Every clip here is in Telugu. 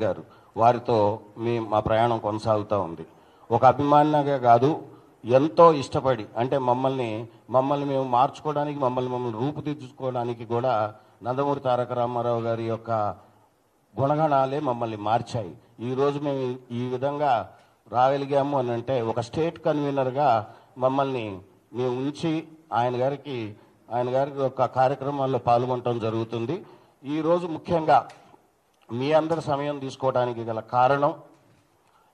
గారు, వారితో మా ప్రయాణం కొనసాగుతూ ఉంది. ఒక అభిమానిగా కాదు, ఎంతో ఇష్టపడి, అంటే మమ్మల్ని మేము మార్చుకోవడానికి, మమ్మల్ని రూపుదిద్దుకోవడానికి కూడా నందమూరి తారక రామారావు గారి యొక్క గుణగణాలే మమ్మల్ని మార్చాయి. ఈరోజు మేము ఈ విధంగా రాగలిగాము అని అంటే ఒక స్టేట్ కన్వీనర్గా మమ్మల్ని మేము ఉంచి ఆయన గారి యొక్క కార్యక్రమాల్లో పాల్గొనడం జరుగుతుంది. ఈరోజు ముఖ్యంగా మీ అందరి సమయం తీసుకోవడానికి గల కారణం,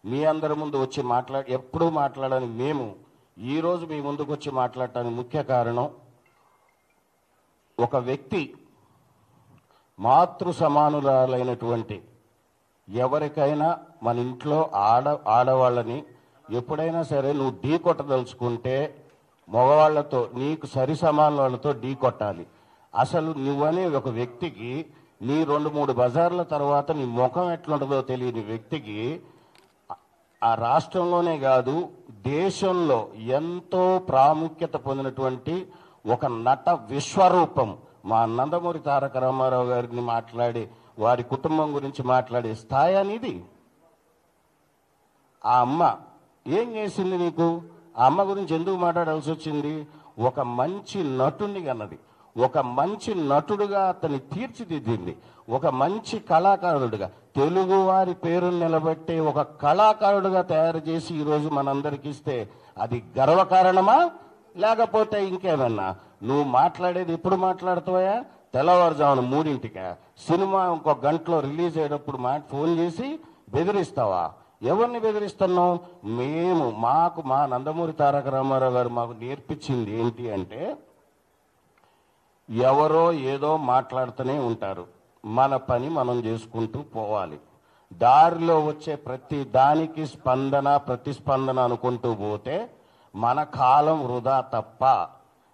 మీ అందరి ముందు వచ్చి ఎప్పుడూ మాట్లాడని మేము ఈరోజు మీ ముందుకు వచ్చి మాట్లాడటానికి ముఖ్య కారణం, ఒక వ్యక్తి మాతృ సమానురాలైనటువంటి ఎవరికైనా మన ఇంట్లో ఆడవాళ్ళని ఎప్పుడైనా సరే నువ్వు ఢీ కొట్టదలుచుకుంటే మగవాళ్లతో, నీకు సరి సమాన వాళ్ళతో ఢీ కొట్టాలి. అసలు నువ్వనే ఒక వ్యక్తికి నీ 2-3 బజార్ల తర్వాత నీ ముఖం ఎట్లుంటుందో తెలియని వ్యక్తికి ఆ రాష్ట్రంలోనే కాదు దేశంలో ఎంతో ప్రాముఖ్యత పొందినటువంటి ఒక నట విశ్వరూపం మా నందమూరి తారక రామారావు గారిని మాట్లాడి వారి కుటుంబం గురించి మాట్లాడే స్థాయి అనేది. ఆ అమ్మ ఏం చేసింది నీకు? ఆ అమ్మ గురించి ఎందుకు మాట్లాడాల్సి వచ్చింది? ఒక మంచి నటుడిని కన్నది, ఒక మంచి నటుడుగా అతన్ని తీర్చిదిద్దింది, ఒక మంచి కళాకారుడుగా, తెలుగు వారి పేరును నిలబెట్టే ఒక కళాకారుడుగా తయారు చేసి ఈరోజు మనందరికి ఇస్తే అది గర్వకారణమా లేకపోతే ఇంకేమన్నా? నువ్వు మాట్లాడేది ఎప్పుడు మాట్లాడుతావా? తెల్లవారుజామున 3ంటికా? సినిమా ఇంకో గంటలో రిలీజ్ అయ్యేటప్పుడు ఫోన్ చేసి బెదిరిస్తావా? ఎవరిని బెదిరిస్తున్నావు? మా నందమూరి తారక రామారావు గారు మాకు నేర్పించింది ఏంటి అంటే, ఎవరో ఏదో మాట్లాడుతూనే ఉంటారు, మన పని మనం చేసుకుంటూ పోవాలి. దారిలో వచ్చే ప్రతి దానికి ప్రతిస్పందన అనుకుంటూ పోతే మన కాలం వృధా తప్ప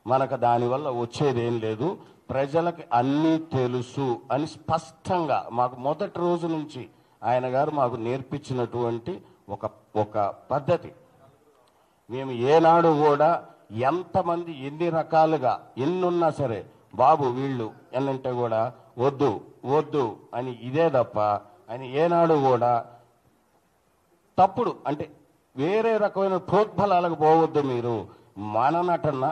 మనకు దానివల్ల వచ్చేదేం లేదు. ప్రజలకు అన్నీ తెలుసు అని స్పష్టంగా మాకు మొదటి రోజు నుంచి ఆయన గారు మాకు నేర్పించినటువంటి ఒక పద్ధతి. మేము ఏనాడు కూడా ఎంతమంది ఎన్ని రకాలుగా ఎన్నున్నా సరే, బాబు వీళ్ళు ఎన్నంటే కూడా వద్దు అని ఇదే తప్ప అని ఏనాడు కూడా తప్పుడు అంటే వేరే రకమైన ప్రోద్బలాలకు పోవద్దు. మీరు మన నటన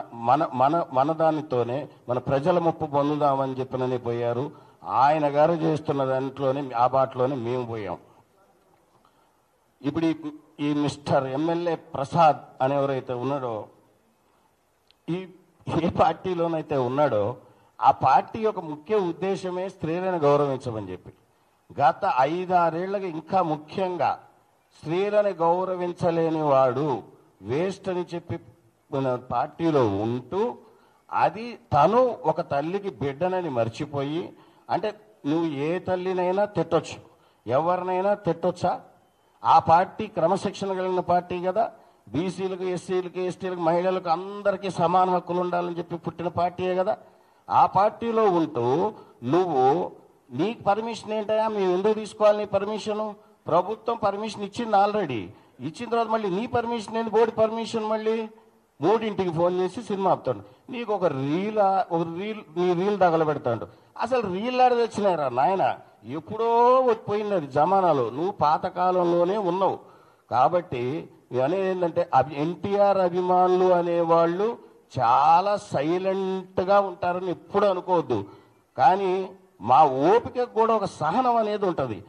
మన దానితోనే మన ప్రజల ముప్పు పొందుదామని చెప్పిననే పోయారు. ఆయన గారు చేస్తున్న దాంట్లోనే ఆ బాటలోనే మేము పోయాం. ఇప్పుడు ఈ మిస్టర్ ఎమ్మెల్యే ప్రసాద్ అనేవరైతే ఉన్నాడో, ఏ పార్టీలోనైతే ఉన్నాడో ఆ పార్టీ యొక్క ముఖ్య ఉద్దేశమే స్త్రీలను గౌరవించమని చెప్పి, గత 5-6 ఏళ్ళకి ఇంకా ముఖ్యంగా స్త్రీలను గౌరవించలేని వాడు వేస్ట్ అని చెప్పి పార్టీలో ఉంటూ, అది తను ఒక తల్లికి బిడ్డనని మర్చిపోయి, అంటే నువ్వు ఏ తల్లినైనా తిట్టొచ్చు, ఎవరినైనా తిట్టొచ్చా? ఆ పార్టీ క్రమశిక్షణ కలిగిన పార్టీ కదా. బీసీలకు, ఎస్సీలకు, ఎస్టీలకు, మహిళలకు అందరికీ సమాన హక్కులు ఉండాలని చెప్పి పుట్టిన పార్టీయే కదా. ఆ పార్టీలో ఉంటూ నీకు పర్మిషన్ ఏంటయా? మేము ఎందుకు తీసుకోవాలి నీ పర్మిషను? ప్రభుత్వం పర్మిషన్ ఇచ్చింది, ఆల్రెడీ ఇచ్చిన తర్వాత మళ్ళీ నీ పర్మిషన్ ఏంది? బోర్డు పర్మిషన్ మళ్ళీ 3ంటికి ఫోన్ చేసి సినిమా ఆపుతాడు. నీకు ఒక రీల్ తగలబెడతాడు. అసలు రీల్ ఆడ తెచ్చినారా నాయన? ఎప్పుడో పోయింది అది జమానాలో. నువ్వు పాతకాలంలోనే ఉన్నావు. కాబట్టి అనేది ఏంటంటే, ఎన్టీఆర్ అభిమానులు అనేవాళ్ళు చాలా సైలెంట్గా ఉంటారని ఎప్పుడు అనుకోవద్దు. కానీ మా ఓపికకు కూడా ఒక సహనం అనేది ఉంటుంది.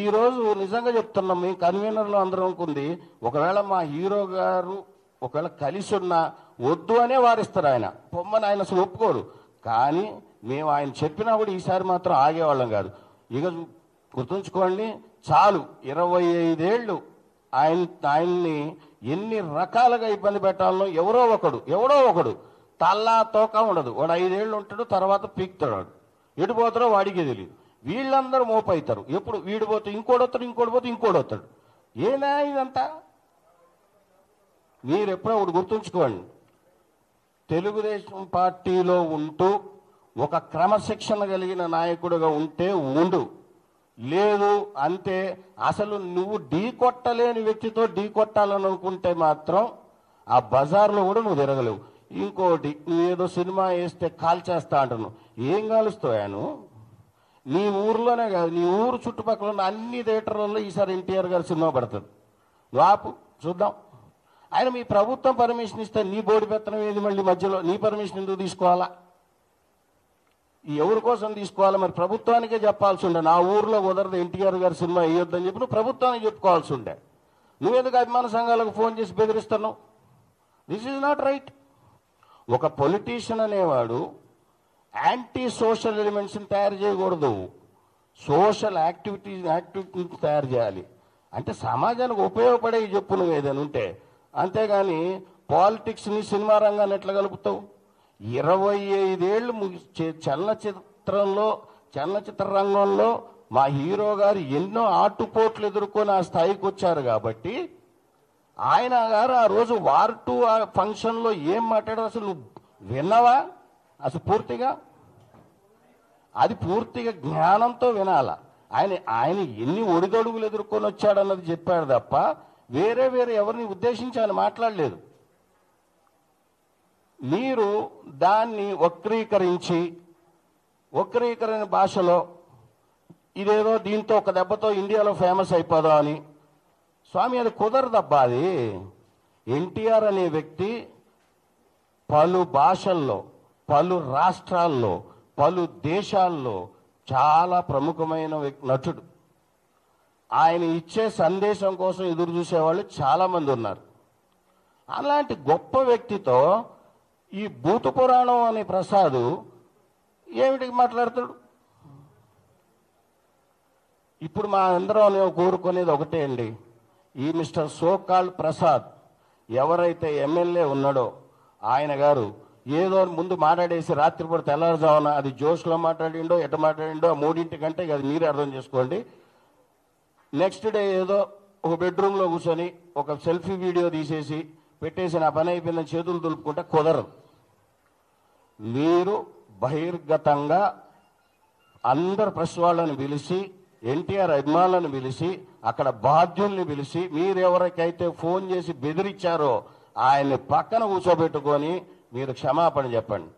ఈరోజు నిజంగా చెప్తున్నాం, మేము కన్వీనర్లో అందరం అనుకుంది, ఒకవేళ మా హీరో గారు ఒకవేళ కలిసి ఉన్నా వద్దు అనే వారిస్తారు. ఆయన పొమ్మని ఆయన అసలు ఒప్పుకోరు. కానీ మేము ఆయన చెప్పినా కూడా ఈసారి మాత్రం ఆగేవాళ్ళం కాదు. ఇక గుర్తుంచుకోండి, చాలు 25 ఏళ్ళు ఆయన్ని ఎన్ని రకాలుగా ఇబ్బంది పెట్టాలనో ఎవడో ఒకడు తల్లా తోక ఉండదు. వాడు 5 ఏళ్ళు ఉంటాడు, తర్వాత పీక్తాడు. ఎడిపోతారో వాడికే తెలియదు. వీళ్ళందరూ మోపవుతారు. ఎప్పుడు వీడిపోతే ఇంకోటి వస్తాడు. ఏనా ఇదంతా? మీరు ఎప్పుడో ఒకటి గుర్తుంచుకోండి, తెలుగుదేశం పార్టీలో ఉంటూ ఒక క్రమశిక్షణ కలిగిన నాయకుడిగా ఉంటే ఉండు, లేదు అంతే. అసలు నువ్వు ఢీ కొట్టలేని వ్యక్తితో ఢీ కొట్టాలని అనుకుంటే మాత్రం ఆ బజార్లో కూడా నువ్వు తిరగలేవు. ఇంకోటి, నువ్వేదో సినిమా వేస్తే కాల్చేస్తా అంటున్నావు. ఏం కాలుస్తావు? నీ ఊర్లోనే కాదు, నీ ఊరు చుట్టుపక్కల ఉన్న అన్ని థియేటర్లలో ఈసారి ఎన్టీఆర్ గారి సినిమా పడుతుంది. నువ్వు ఆపు చూద్దాం. ఆయన మీ ప్రభుత్వం పర్మిషన్ ఇస్తే నీ బోర్డు పెత్తనం ఏది, మళ్ళీ మధ్యలో నీ పర్మిషన్ ఎందుకు తీసుకోవాలా? ఎవరి కోసం తీసుకోవాలి? మరి ప్రభుత్వానికే చెప్పాల్సి ఉండే, నా ఊర్లో కుదరదు ఎన్టీఆర్ గారి సినిమా వేయొద్దని చెప్పి నువ్వు ప్రభుత్వానికి చెప్పుకోవాల్సి ఉండే. నువ్వెందుకు అభిమాన సంఘాలకు ఫోన్ చేసి బెదిరిస్తున్నావు? This is not right. ఒక పొలిటీషియన్ అనేవాడు యాంటీ సోషల్ ఎలిమెంట్స్ని తయారు చేయకూడదు, సోషల్ యాక్టివిటీస్ తయారు చేయాలి. అంటే సమాజానికి ఉపయోగపడే చెప్పు నువ్వు ఏదైనా ఉంటే, అంతేగాని పాలిటిక్స్ని సినిమా రంగాన్ని ఎట్లా కలుపుతావు? 25 ఏళ్ళు చలనచిత్ర రంగంలో మా హీరో గారు ఎన్నో ఆటుపోట్లు ఎదుర్కొని ఆ స్థాయికి వచ్చారు. కాబట్టి ఆయన గారు ఆ రోజు వార్ 2 ఆ ఫంక్షన్లో ఏం మాట్లాడారు అసలు నువ్వు విన్నావా? అసలు పూర్తిగా అది పూర్తిగా జ్ఞానంతో వినాలా. ఆయన ఎన్ని ఒడిదొడుగులు ఎదుర్కొని వచ్చాడన్నది చెప్పాడు తప్ప వేరే ఎవరిని ఉద్దేశించి ఆయన మాట్లాడలేదు. మీరు దాన్ని వక్రీకరణ భాషలో ఇదేదో దీంతో ఒక దెబ్బతో ఇండియాలో ఫేమస్ అయిపోదాం అని, స్వామి అది కుదరదబ్బా. అది ఎన్టీఆర్ అనే వ్యక్తి పలు భాషల్లో, పలు రాష్ట్రాల్లో, పలు దేశాల్లో చాలా ప్రముఖమైన నటుడు. ఆయన ఇచ్చే సందేశం కోసం ఎదురు చూసేవాళ్ళు చాలామంది ఉన్నారు. అలాంటి గొప్ప వ్యక్తితో ఈ భూత పురాణం అనే ప్రసాద్ ఏమిటికి మాట్లాడతాడు? ఇప్పుడు మా అందరం కోరుకునేది ఒకటే అండి, ఈ మిస్టర్ సోకాల్డ్ ప్రసాద్ ఎవరైతే ఎమ్మెల్యే ఉన్నాడో ఆయన గారు ఏదో ముందు మాట్లాడేసి రాత్రిపూట తెల్లారుజామున అది జోష్లో మాట్లాడిండో ఎట మాట్లాడిండో ఆ 3 కంటే అది మీరే అర్థం చేసుకోండి. నెక్స్ట్ డే ఏదో ఒక బెడ్రూమ్లో కూర్చొని ఒక సెల్ఫీ వీడియో తీసేసి పెట్టేసి నా పని అయిపోయిందని చేతులు దులుపుకుంటే కుదరదు. మీరు బహిర్గతంగా అందరు ప్రెస్ వాళ్ళని పిలిచి, ఎన్టీఆర్ అభిమానులను పిలిచి, అక్కడ బాధ్యుల్ని పిలిచి, మీరెవరికైతే ఫోన్ చేసి బెదిరించారో ఆయన్ని పక్కన కూర్చోబెట్టుకొని మీరు క్షమాపణ చెప్పండి.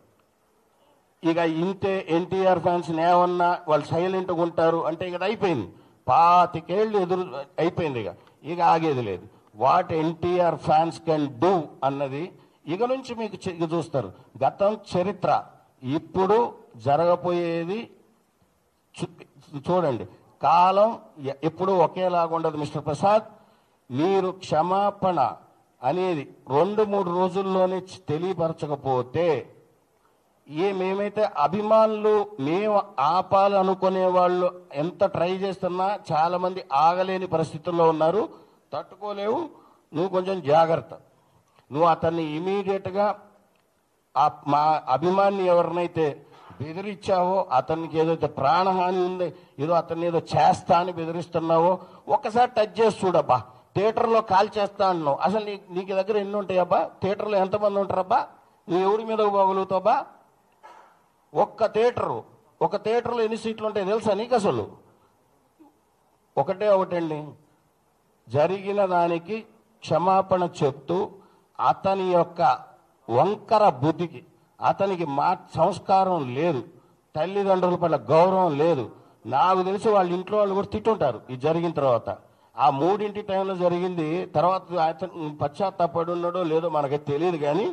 ఇక ఇంతే ఎన్టీఆర్ ఫ్యాన్స్ ఏమన్నా వాళ్ళు సైలెంట్గా ఉంటారు అంటే ఇక అయిపోయింది. 25 ఏళ్ళు అయిపోయింది. ఇక ఆగేది లేదు. What NTR fans can do అన్నది ఇక నుంచి మీకు చూస్తారు. గతం, చరిత్ర, ఇప్పుడు జరగబోయేది చూడండి. కాలం ఎప్పుడూ ఒకేలాగా ఉండదు. మిస్టర్ ప్రసాద్, మీరు క్షమాపణ అనేది 2-3 రోజుల్లోనే తెలియపరచకపోతే మేమైతే అభిమానులు మేము ఆపాలనుకునే వాళ్ళు ఎంత ట్రై చేస్తున్నా చాలా మంది ఆగలేని పరిస్థితుల్లో ఉన్నారు, తట్టుకోలేవు. నువ్వు కొంచెం జాగ్రత్త. నువ్వు అతన్ని ఇమీడియట్గా మా అభిమాని ఎవరినైతే బెదిరించావో, అతనికి ఏదైతే ప్రాణహాని ఉంది, ఏదో అతన్ని ఏదో చేస్తా అని బెదిరిస్తున్నావో ఒక్కసారి టచ్ చేసి చూడబ్బా. థియేటర్లో కాల్ చేస్తా అన్నావు, అసలు నీకు దగ్గర ఎన్ని ఉంటాయబ్బా? థియేటర్లో ఎంతమంది ఉంటారబ్బా? నువ్వు ఎవరి మీద పోగలుగుతావబ్బా? ఒక థియేటర్లో ఎన్ని సీట్లు ఉంటాయి తెలుసా నీకు? అసలు ఒకటండి, జరిగిన దానికి క్షమాపణ చెప్తూ అతని యొక్క వంకర బుద్ధికి, అతనికి సంస్కారం లేదు, తల్లిదండ్రుల పట్ల గౌరవం లేదు. నాకు తెలిసి వాళ్ళ ఇంట్లో వాళ్ళు కూడా తిట్టుంటారు ఈ జరిగిన తర్వాత. ఆ 3 టైంలో జరిగింది. తర్వాత అతను పశ్చాత్తాపడి ఉన్నాడో లేదో మనకి తెలియదు, కానీ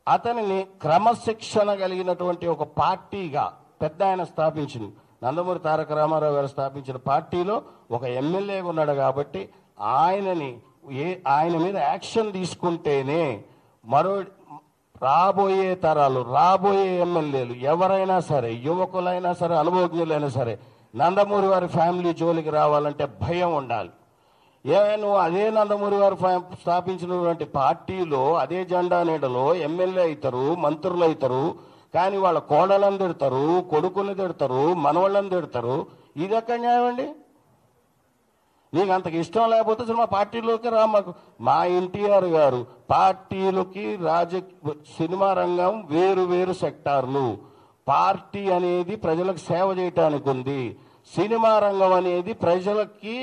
అతనిని క్రమశిక్షణ కలిగినటువంటి ఒక పార్టీగా పెద్ద ఆయన స్థాపించింది. నందమూరి తారక రామారావు గారు స్థాపించిన పార్టీలో ఒక ఎమ్మెల్యేగా ఉన్నాడు. కాబట్టి ఆయన మీద యాక్షన్ తీసుకుంటేనే రాబోయే తరాలు, రాబోయే ఎమ్మెల్యేలు ఎవరైనా సరే, యువకులైనా సరే, అనుభవజ్ఞులైనా సరే, నందమూరి వారి ఫ్యామిలీ జోలికి రావాలంటే భయం ఉండాలి. నువ్వు అదే నందమూరి వారు స్థాపించినటువంటి పార్టీలో అదే జెండా నీడలో ఎమ్మెల్యే అవుతారు, మంత్రులు అవుతారు, కానీ వాళ్ళ కోడలను తిడతారు, కొడుకుని తిడతారు, మనవాళ్ళని తిడతారు. ఇది ఎక్కడ న్యాయం అండి? నీకు అంతకు ఇష్టం లేకపోతే అసలు మా పార్టీలోకి రా. మా ఎన్టీఆర్ గారు పార్టీలకి సినిమా రంగం వేరు సెక్టార్లు. పార్టీ అనేది ప్రజలకు సేవ చేయటానికి ఉంది. సినిమా రంగం అనేది ప్రజలకి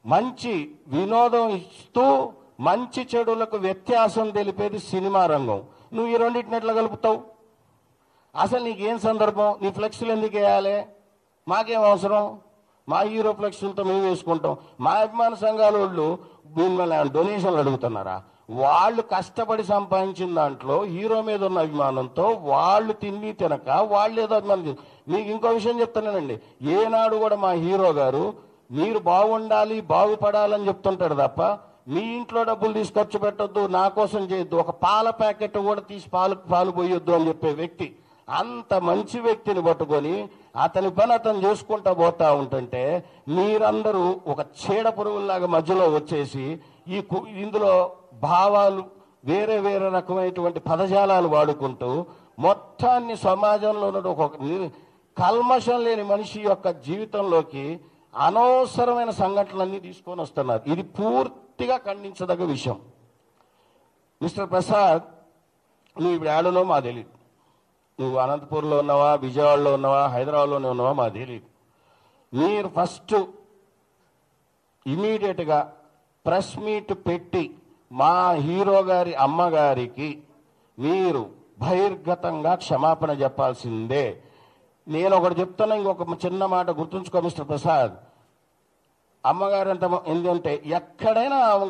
మంచి వినోదం ఇస్తూ మంచి చెడులకు వ్యత్యాసం తెలిపేది సినిమా రంగం. నువ్వు ఈ రెండింటిని ఎట్లా కలుపుతావు? అసలు నీకేం సందర్భం? నీ ఫ్లెక్స్లు ఎందుకు వేయాలి? మాకేం అవసరం? మా హీరో ఫ్లెక్స్లతో మేము వేసుకుంటాం. మా అభిమాన సంఘాల వాళ్ళు మిమ్మల్ని డొనేషన్లు అడుగుతున్నారా? వాళ్ళు కష్టపడి సంపాదించిన దాంట్లో హీరో మీద ఉన్న అభిమానంతో వాళ్ళు తిండి తినక వాళ్ళు ఏదో అభిమానం. మీకు ఇంకో విషయం చెప్తున్నానండి, ఏనాడు కూడా మా హీరో గారు మీరు బాగుండాలి బాగుపడాలని చెప్తుంటాడు తప్ప మీ ఇంట్లో డబ్బులు తీసి ఖర్చు పెట్టొద్దు, నా కోసం చేయొద్దు, ఒక పాల ప్యాకెట్ కూడా తీసి పాలు పోయొద్దు అని చెప్పే వ్యక్తి. అంత మంచి వ్యక్తిని పట్టుకొని అతని పని అతను చేసుకుంటా పోతా ఉంటుంటే మీరందరూ ఒక చీడ పురుగుల్లాగా మధ్యలో వచ్చేసి ఇందులో భావాలు వేరే వేరే రకమైనటువంటి పదజాలాలు వాడుకుంటూ మొత్తాన్ని సమాజంలో ఉన్న ఒక కల్మషం లేని మనిషి యొక్క జీవితంలోకి అనవసరమైన సంఘటనలన్నీ తీసుకొని వస్తున్నారు. ఇది పూర్తిగా ఖండించదగ్గ విషయం. మిస్టర్ ప్రసాద్, నువ్వు ఇప్పుడు ఏడనో మాకు తెలియదు. నువ్వు అనంతపూర్లో ఉన్నావా, విజయవాడలో ఉన్నావా, హైదరాబాద్లోనే ఉన్నావా మాకు తెలియదు. మీరు ఫస్ట్ ఇమీడియట్గా ప్రెస్ మీట్ పెట్టి మా హీరో గారి అమ్మగారికి మీరు బహిర్గతంగా క్షమాపణ చెప్పాల్సిందే. నేను ఒకటి చెప్తున్నా, ఇంకొక చిన్న మాట గుర్తుంచుకో మిస్టర్ ప్రసాద్. అమ్మగారు ఎందుకంటే ఎక్కడైనా ఆమె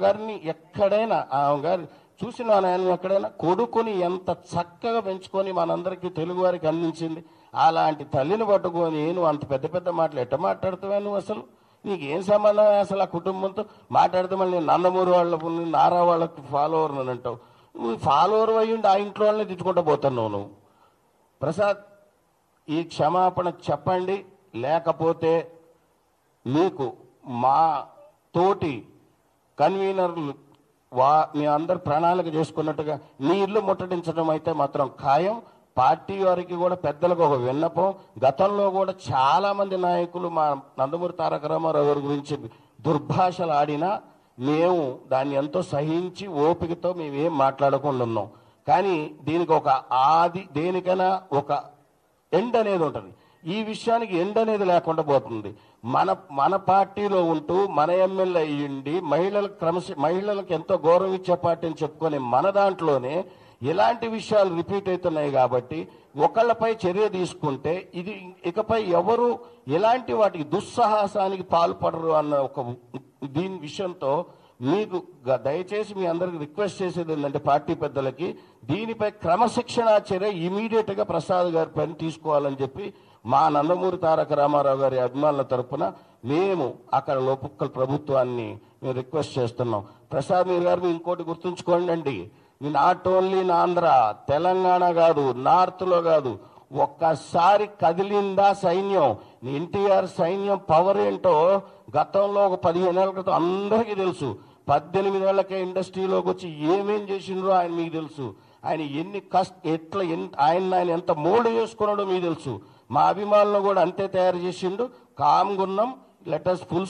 గారి చూసిన ఆయన ఎక్కడైనా కొడుకుని ఎంత చక్కగా పెంచుకొని మనందరికీ తెలుగు వారికి అందించింది. అలాంటి తల్లిని పట్టుకొని నువ్వు అంత పెద్ద పెద్ద మాటలు ఎట్ట మాట్లాడుతావా? నువ్వు అసలు నీకేం సంబంధం అసలు ఆ కుటుంబంతో మాట్లాడితే? మళ్ళీ నేను నందమూరి వాళ్ళకు నారా వాళ్ళకి ఫాలోవర్ అని అంటావు. నువ్వు ఫాలోవర్ అయ్యిండి ఆ ఇంట్లో వాళ్ళని తిట్టుకుంటూ పోతున్నావు నువ్వు. ప్రసాద్, ఈ క్షమాపణ చెప్పండి, లేకపోతే మీకు మా తోటి కన్వీనర్లు మీ అందరు ప్రణాళిక చేసుకున్నట్టుగా నీ ఇల్లు ముట్టడించడం అయితే మాత్రం ఖాయం. పార్టీ వారికి కూడా పెద్దలకు ఒక విన్నపం, గతంలో కూడా చాలా మంది నాయకులు మా నందమూరి తారక రామారావు గారి గురించి దుర్భాషలు ఆడినా మేము దాన్ని ఎంతో సహించి ఓపికతో మేమేం మాట్లాడకుండా ఉన్నాం. కానీ దీనికి దేనికైనా ఒక ఎండ్ అనేది ఉంటుంది. ఈ విషయానికి ఎండ్ అనేది లేకుండా పోతుంది. మన పార్టీలో ఉంటూ మన ఎమ్మెల్యే అయ్యిండి మహిళలకు ఎంతో గౌరవం ఇచ్చే పార్టీ అని చెప్పుకొని మన దాంట్లోనే ఇలాంటి విషయాలు రిపీట్ అవుతున్నాయి. కాబట్టి ఒకళ్ళపై చర్య తీసుకుంటే ఇది ఇకపై ఎవరు ఎలాంటి వాటికి దుస్సాహసానికి పాల్పడరు అన్న ఒక దీని విషయంతో మీకు దయచేసి మీ అందరికి రిక్వెస్ట్ చేసేది ఏంటంటే పార్టీ పెద్దలకి దీనిపై క్రమశిక్షణా చర్య ఇమీడియట్గా ప్రసాద్ గారి పని తీసుకోవాలని చెప్పి మా నందమూరి తారక రామారావు గారి అభిమానుల తరఫున మేము అక్కడ లోపల ప్రభుత్వాన్ని మేము రిక్వెస్ట్ చేస్తున్నాం. ప్రసాద్ మీరు గారు ఇంకోటి గుర్తుంచుకోండి అండి, not only in Andhra, Telangana కాదు, నార్త్లో కాదు, ఒక్కసారి కదిలిందా సైన్యం, ఎన్టీఆర్ సైన్యం పవర్ ఏంటో గతంలో ఒక 15 ఏళ్ల క్రితం అందరికీ తెలుసు. 18 ఏళ్లకే ఇండస్ట్రీలోకి వచ్చి ఏమేం చేసిండ్రో ఆయన మీకు తెలుసు. ఆయన ఎన్ని ఆయన ఎంత మోల్డ్ చేసుకున్నాడో మీకు తెలుసు. మా అభిమానులను కూడా అంతే తయారు చేసిండు. కామ్గున్నాం, లెట్ us ఫుల్